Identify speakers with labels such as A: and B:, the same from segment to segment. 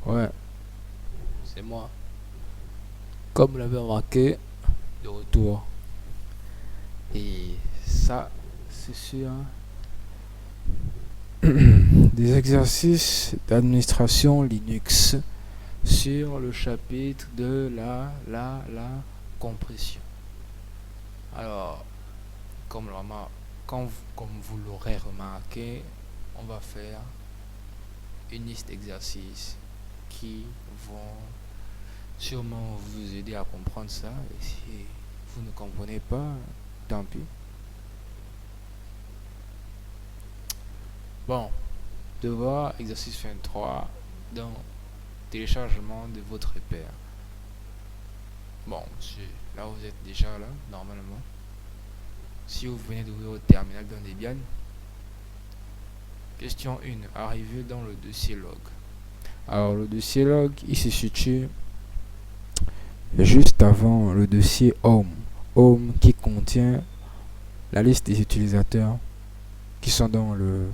A: Ouais, c'est moi. Comme vous l'avez remarqué, de retour. Et ça, c'est sur des exercices d'administration Linux sur le chapitre de la compression. Alors, comme vous l'aurez remarqué, on va faire une liste d'exercices qui vont sûrement vous aider à comprendre ça. Et si vous ne comprenez pas, tant pis. Bon, devoir exercice 23 dans téléchargement de votre repère. Bon, là vous êtes déjà là, normalement. Si vous venez d'ouvrir votre terminal dans Debian, question 1, arrivez dans le dossier log. Alors le dossier log, il se situe juste avant le dossier home. Home qui contient la liste des utilisateurs qui sont dans le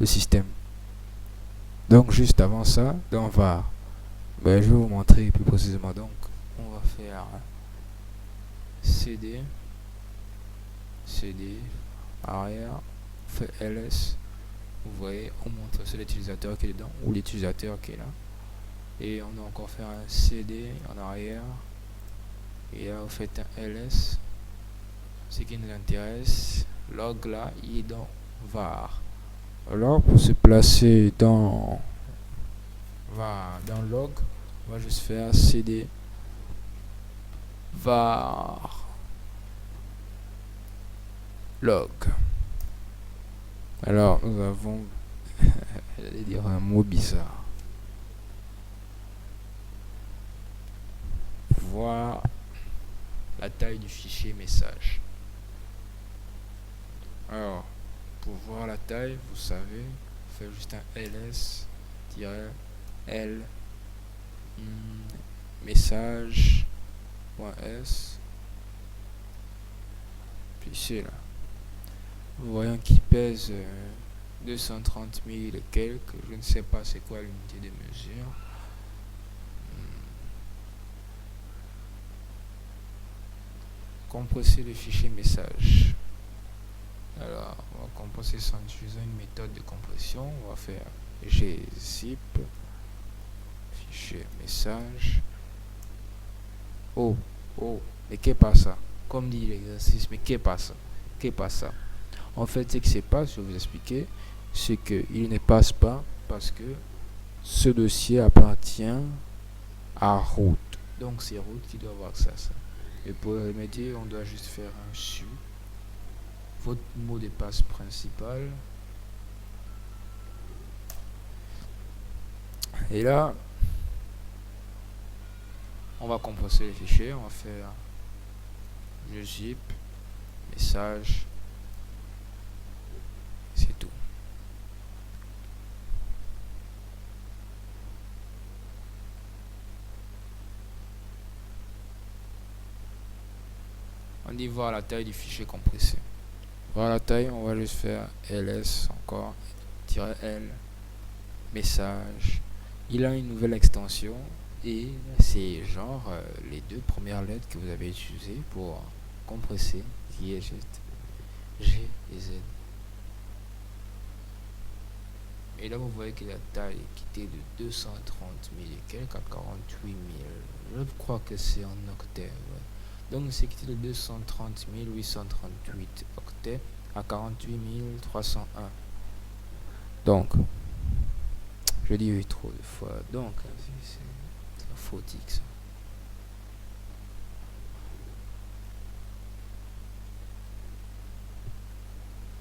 A: système. Donc juste avant ça, dans var, je vais vous montrer plus précisément. Donc on va faire cd arrière, on fait ls. Vous voyez, on montre c'est l'utilisateur qui est dedans ou l'utilisateur qui est là. Et on va encore faire un cd en arrière. Et là, vous faites un ls. Ce qui nous intéresse, log là, il est dans var. Alors, pour se placer dans log, on va juste faire cd var log. Alors, nous avons j'allais dire un mot bizarre. Voir la taille du fichier message. Alors, pour voir la taille, vous savez, faire juste un ls-l message.s. Puis c'est là. Vous voyez qu'il pèse 230 000 et quelques. Je ne sais pas c'est quoi l'unité de mesure. Compresser le fichier message. Alors, on va compresser ça en utilisant une méthode de compression. On va faire gzip fichier message. Oh, mais qu'est pas ça? Comme dit l'exercice, mais qu'est pas ça? En fait, ce qui se passe, je vais vous expliquer, c'est qu'il ne passe pas parce que ce dossier appartient à root. Donc c'est root qui doit avoir ça. Et pour remédier, on doit juste faire un su. Votre mot de passe principal. Et là, on va compresser les fichiers. On va faire zip message. C'est tout. On dit voir la taille du fichier compressé. Voir la taille, on va juste faire ls encore, -l, message. Il a une nouvelle extension et c'est genre les deux premières lettres que vous avez utilisées pour compresser, qui est juste G et Z. Et là vous voyez que la taille qui était de 230 000 et quelques à 48 000. Je crois que c'est en octets. Ouais. Donc c'est qui était de 230 838 octets à 48 301. Donc, je dis trop de fois. Donc, c'est fautique ça.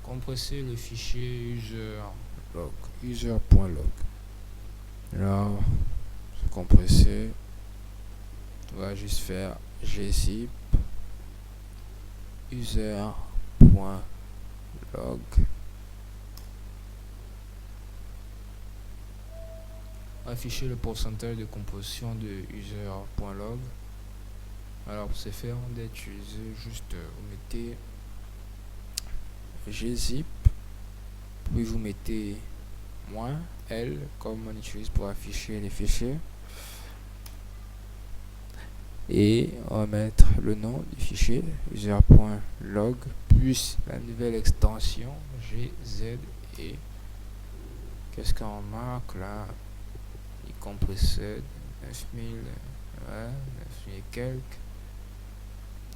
A: Compresser le fichier user.log. Là, c'est compressé. On va juste faire gzip user.log. Afficher le pourcentage de composition de user.log. Alors pour ce faire, on doit utiliser juste vous mettez gzip, puis vous mettez L comme on utilise pour afficher les fichiers. Et on va mettre le nom du fichier user.log plus la nouvelle extension gz. Et qu'est-ce qu'on marque là? Il compresseur 9000, ouais, 9000 et quelques,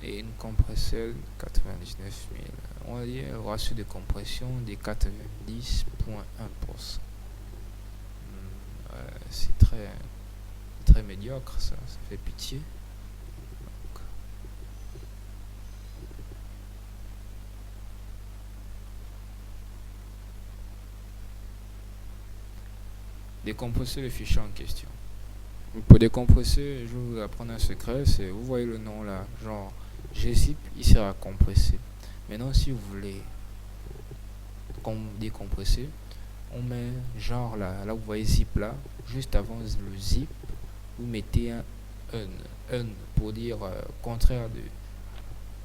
A: et une compresseur 99 000. On va dire le ratio de compression des 90,1%. C'est très médiocre, ça fait pitié. Décompresser le fichier en question. Pour décompresser, je vais vous apprendre un secret, c'est, vous voyez le nom là, genre gzip, il sera compressé. Maintenant, si vous voulez décompresser, on met genre là vous voyez zip là, juste avant le zip, vous mettez un pour dire contraire de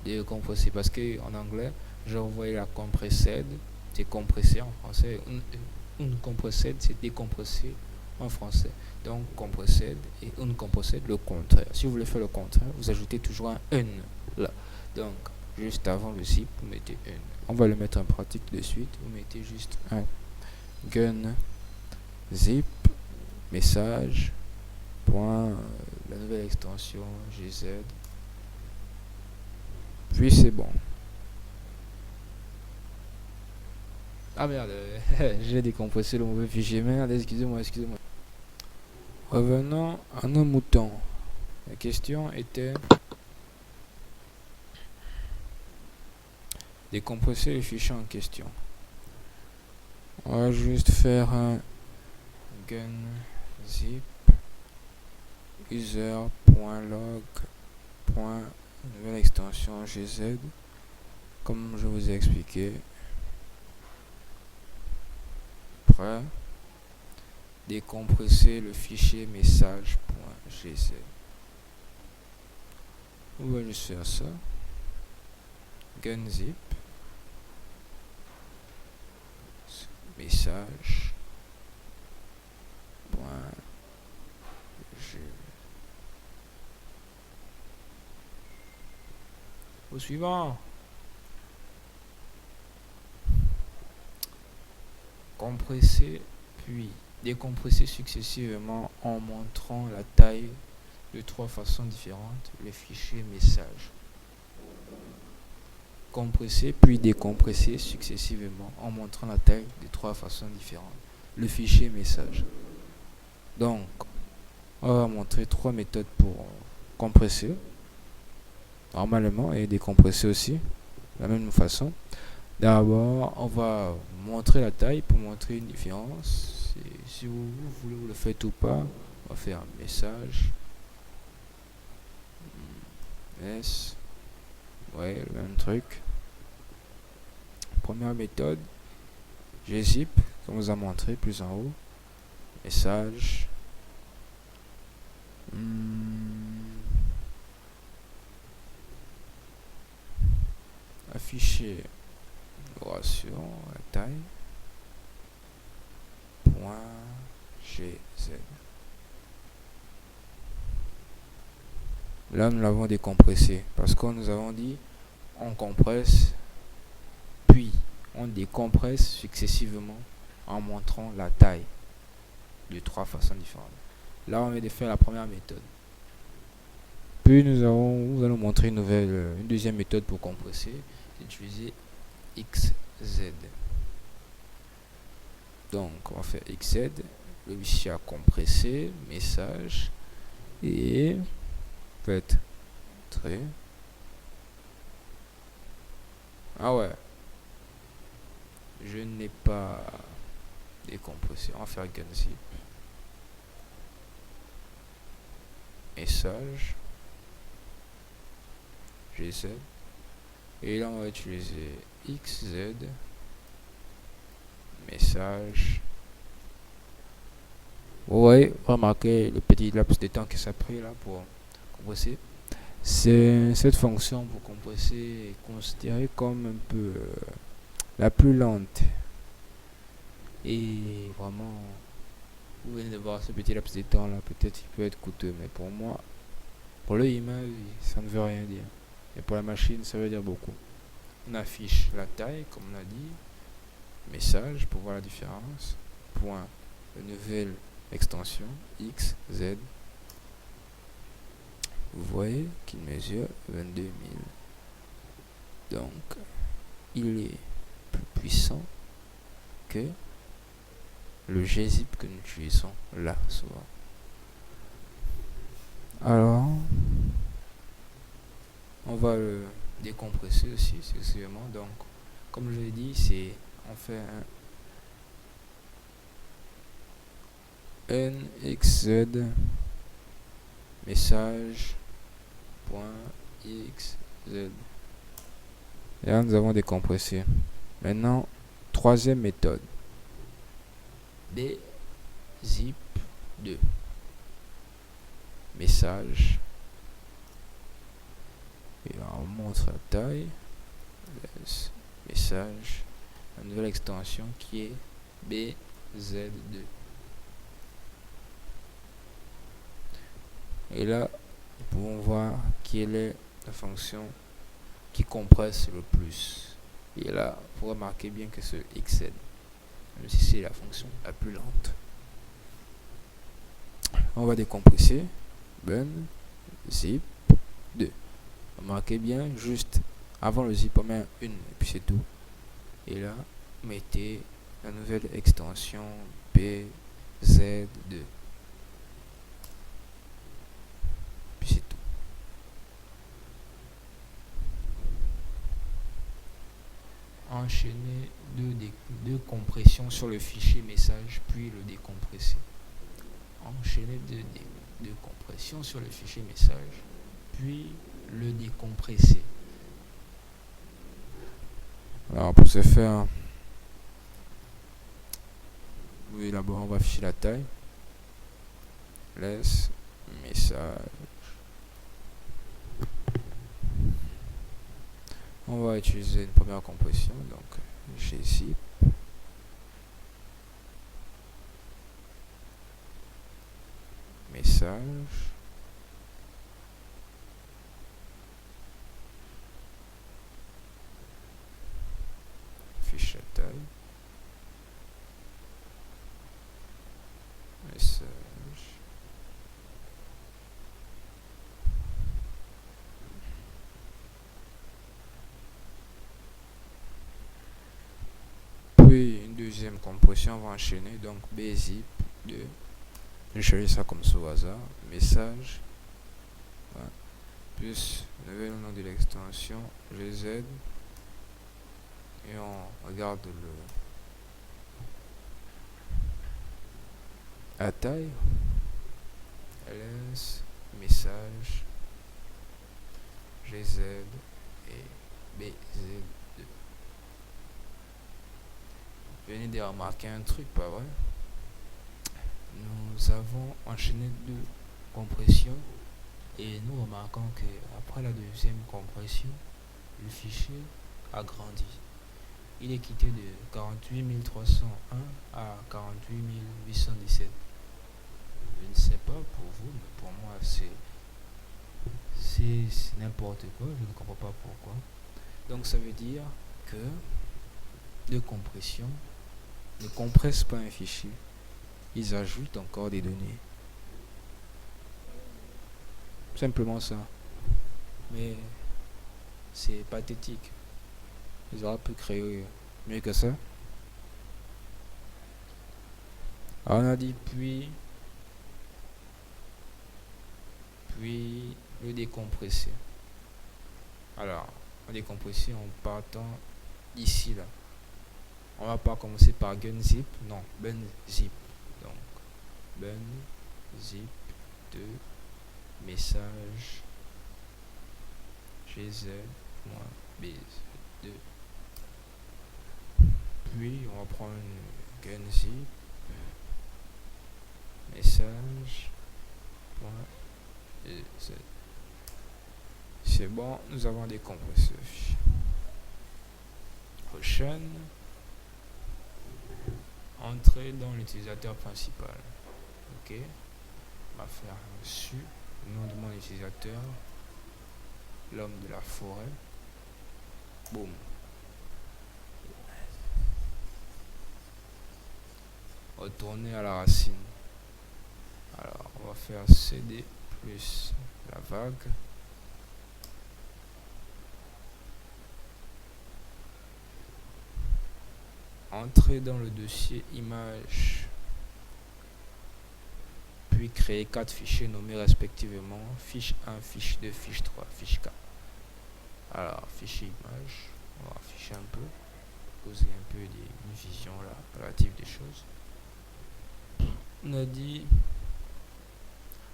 A: décompresser, parce que en anglais, genre vous voyez la compressed, c'est compressé en français, compressed c'est décompressé en français. Donc compressed et compressed le contraire. Si vous voulez faire le contraire, vous ajoutez toujours un là. Donc juste avant le zip, vous mettez un. On va le mettre en pratique de suite. Vous mettez juste un gun zip message point la nouvelle extension gz. Puis c'est bon. Ah merde, j'ai décompressé le mauvais fichier. Merde, excusez-moi. Revenons à nos moutons. La question était décompresser le fichier en question. On va juste faire un gun zip user.log nouvelle extension gz, comme je vous ai expliqué. Prêt. Décompresser le fichier message.gz. On va juste faire ça. Gunzip message au suivant. Compresser puis décompresser successivement en montrant la taille de 3 façons différentes le fichier message. Compresser puis décompresser successivement en montrant la taille de 3 façons différentes le fichier message. Donc on va montrer 3 méthodes pour compresser normalement et décompresser aussi de la même façon. D'abord, on va montrer la taille pour montrer une différence. Si vous voulez, vous le faites ou pas. On va faire un message. S. Ouais, le même truc. Première méthode. Gzip, comme on vous a montré plus en haut. Message. Afficher ratio, la taille, .gz. Là, nous l'avons décompressé parce que nous avons dit on compresse puis on décompresse successivement en montrant la taille de 3 façons différentes. Là, on vient de faire la première méthode. Puis nous allons montrer une deuxième méthode pour compresser, c'est d'utiliser XZ. Donc on va faire XZ, le fichier à compresser, message, et faites trait. Ah ouais, je n'ai pas décompressé. On va faire gunzip, message, gz, et là on va utiliser XZ, message. Vous voyez, remarquez le petit laps de temps que ça a pris là pour compresser. Cette fonction pour compresser est considérée comme un peu la plus lente et vraiment vous venez de voir ce petit laps de temps là, peut-être il peut être coûteux, mais pour moi, pour le email, ça ne veut rien dire. Et pour la machine, ça veut dire beaucoup. On affiche la taille, comme on a dit, message pour voir la différence, point, une nouvelle extension, X, Z. Vous voyez qu'il mesure 22 000. Donc, il est plus puissant que le gzip que nous utilisons là, souvent. Alors, on va le décompresser aussi, successivement. Donc, comme je l'ai dit, c'est on fait un nxz message .xz. Et là, nous avons décompressé. Maintenant, troisième méthode. bzip2 message. Et là, on montre la taille. Message. La nouvelle extension qui est bz2. Et là, nous pouvons voir quelle est la fonction qui compresse le plus. Et là, vous remarquez bien que ce xz, même si c'est la fonction la plus lente. On va décompresser. Ben, zip 2. Remarquez bien, juste avant le zip, on met une, et puis c'est tout. Et là, mettez la nouvelle extension bz2. Puis c'est tout. Enchaîner deux compressions sur le fichier message, puis le décompresser. Enchaîner deux compressions sur le fichier message, puis le décompresser. Alors pour ce faire, oui, d'abord on va afficher la taille. Laisse message. On va utiliser une première compression, donc gzip. Message. Fiche la taille. Message. Puis une deuxième compression, on va enchaîner, donc bzip 2. Je choisis ça comme ça au hasard. Message. Voilà. Plus le nouvel nom de l'extension gz. Et on regarde la taille. ls message gz et bz2. Vous venez de remarquer un truc, pas vrai? Nous avons enchaîné deux compressions et nous remarquons que après la deuxième compression, le fichier a grandi. Il est quitté de 48 301 à 48 817. Je ne sais pas pour vous, mais pour moi c'est n'importe quoi, je ne comprends pas pourquoi. Donc ça veut dire que deux compressions ne compressent pas un fichier. Ils ajoutent encore des données. Simplement ça. Mais c'est pathétique. Ils auraient pu créer mieux que ça. Alors on a dit puis le décompresser. Alors, on décompresser en partant d'ici là. On va pas commencer par gunzip, non, benzip. Donc, benzip 2 message gz-bz2. Puis on va prendre gunzip message. C'est bon, nous avons décompressé. Prochaine, entrer dans l'utilisateur principal. Ok, on va faire su, nom de mon utilisateur, l'homme de la forêt. Boum. Retourner à la racine. Alors, on va faire cd plus la vague. Entrer dans le dossier image, puis créer 4 fichiers nommés respectivement fiche 1, fiche 2, fiche 3, fiche 4. Alors, fichier image, on va afficher un peu, poser un peu une vision là, relative des choses. On a dit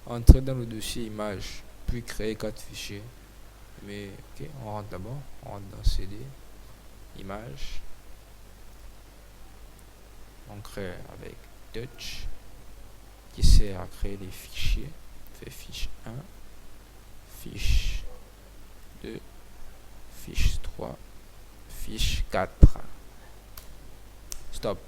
A: entrer dans le dossier image, puis créer 4 fichiers. Mais ok, on rentre d'abord, on rentre dans cd, image, on crée avec touch, qui sert à créer des fichiers, fait fiche 1, fiche 2, fiche 3, fiche 4. Stop.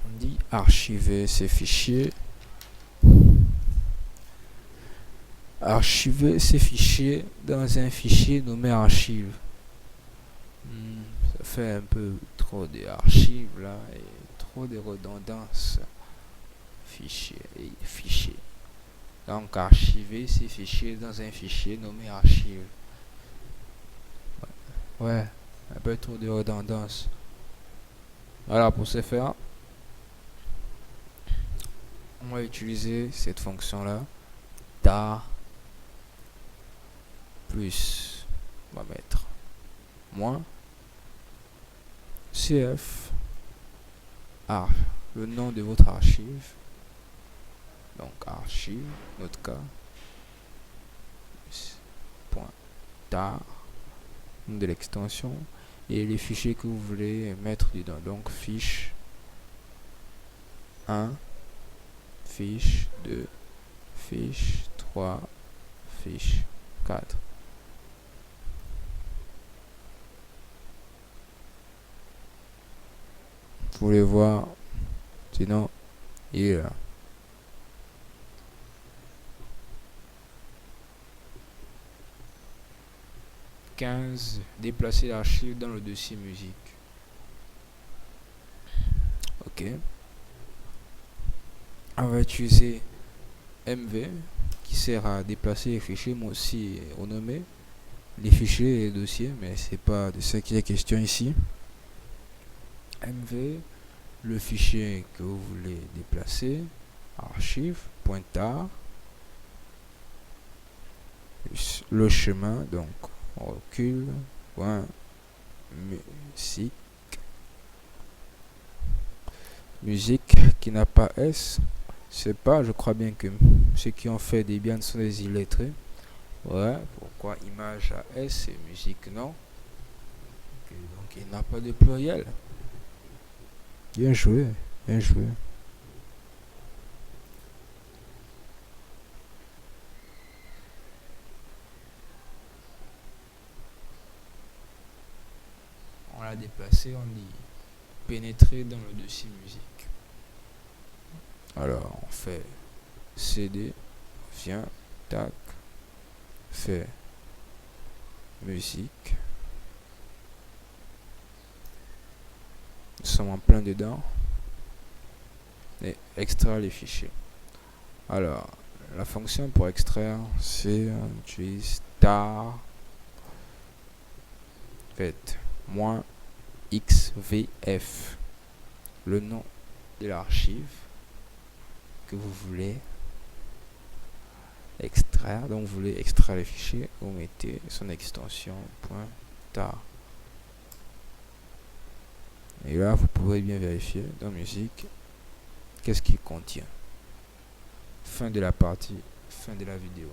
A: On dit archiver ces fichiers. Archiver ces fichiers dans un fichier nommé archive. Ça fait un peu trop d'archives là et trop de redondance. Fichier et fichier. Donc archiver ces fichiers dans un fichier nommé archive. Ouais, un peu trop de redondance. Alors pour ce faire, on va utiliser cette fonction là. Tar plus, on va mettre moins cf le nom de votre archive, donc archive notre cas point tar de l'extension et les fichiers que vous voulez mettre dedans, donc fiche 1, fiche 2, fiche 3, fiche 4. Vous voulez voir, sinon il est là. Déplacer l'archive dans le dossier musique. Ok. On va utiliser mv qui sert à déplacer les fichiers, moi aussi renommé les fichiers et les dossiers, mais c'est pas de ça qu'il est question ici. mv, le fichier que vous voulez déplacer, archive, tar, le chemin, donc on recule, point musique qui n'a pas S, c'est pas, je crois bien que ceux qui ont fait des biens sont des illettrés. Ouais, pourquoi image à S et musique non? Okay, donc il n'a pas de pluriel. Bien joué, bien joué. On l'a déplacé, on dit pénétrer dans le dossier musique. Alors on fait cd, vient, tac, fait musique. Nous sommes en plein dedans. Et extraire les fichiers. Alors, la fonction pour extraire, c'est on utilise tar fait moins xvf, le nom de l'archive que vous voulez extraire. Donc vous voulez extraire les fichiers, vous mettez son extension .tar. Et là, vous pourrez bien vérifier dans musique qu'est-ce qu'il contient. Fin de la partie, fin de la vidéo.